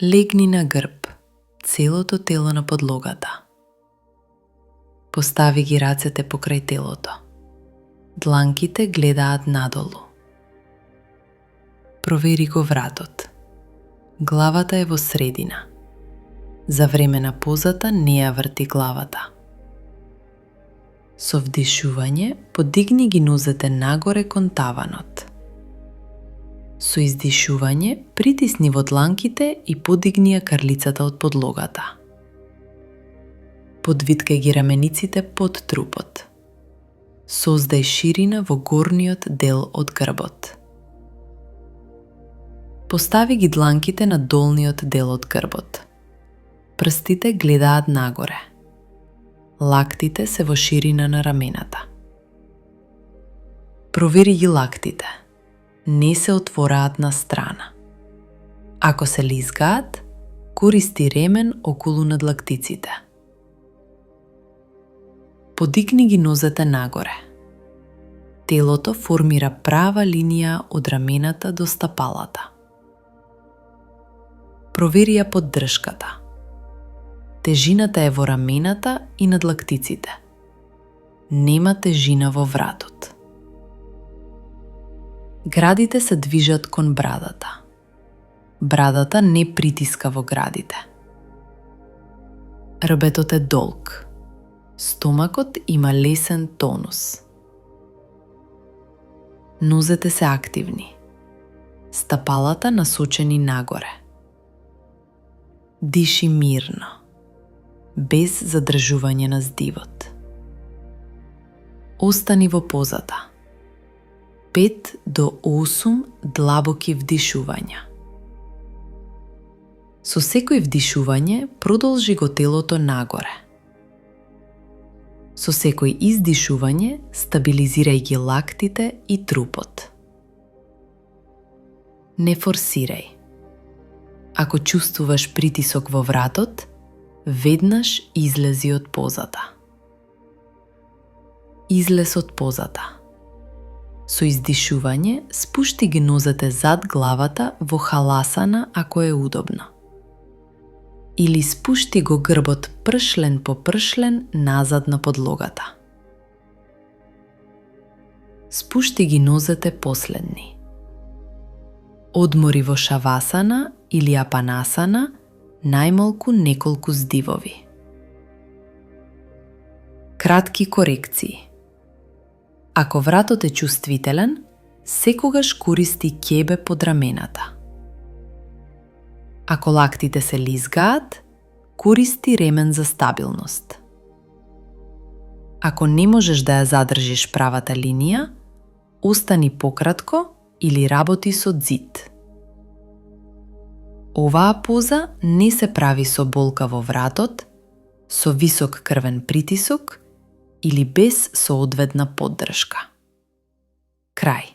Легни на грб, целото тело на подлогата. Постави ги рацете покрај телото. Дланките гледаат надолу. Провери го вратот. Главата е во средина. За време на позата не ја врти главата. Со вдишување подигни ги нозете нагоре кон таванот. Со издишување притисни во дланките и подигни ја карлицата од подлогата. Подвиткај ги рамениците под трупот. Создај ширина во горниот дел од грбот. Постави ги дланките на долниот дел од грбот. Прстите гледаат нагоре. Лактите се во ширина на рамената. Провери ги лактите. Не се отвораат на страна. Ако се лизгаат, користи ремен околу надлактиците. Подигни ги нозете нагоре. Телото формира права линија од рамената до стапалата. Провери ја поддршката. Тежината е во рамената и надлактиците. Нема тежина во вратот. Градите се движат кон брадата. Брадата не притиска во градите. Рбетот е долг. Стомакот има лесен тонус. Нозете се активни. Стапалата насочени нагоре. Диши мирно, без задржување на здивот. Остани во позата. 5 до 8 длабоки вдишувања. Со секој вдишување продолжи го телото нагоре. Со секој издишување стабилизирај ги лактите и трупот. Не форсирај. Ако чувствуваш притисок во вратот, веднаш излези од позата. Излез од позата. Со издишување спушти ги нозете зад главата во халасана ако е удобно. Или спушти го грбот пршлен по пршлен назад на подлогата. Спушти ги нозете последни. Одмори во шавасана или апанасана најмалку неколку здивови. Кратки корекции. Ако вратот е чувствителен, секогаш користи ќебе под рамената. Ако лактите се лизгаат, користи ремен за стабилност. Ако не можеш да ја задржиш правата линија, остани пократко или работи со ѕид. Оваа поза не се прави со болка во вратот, со висок крвен притисок или без соодветна поддршка. Крај.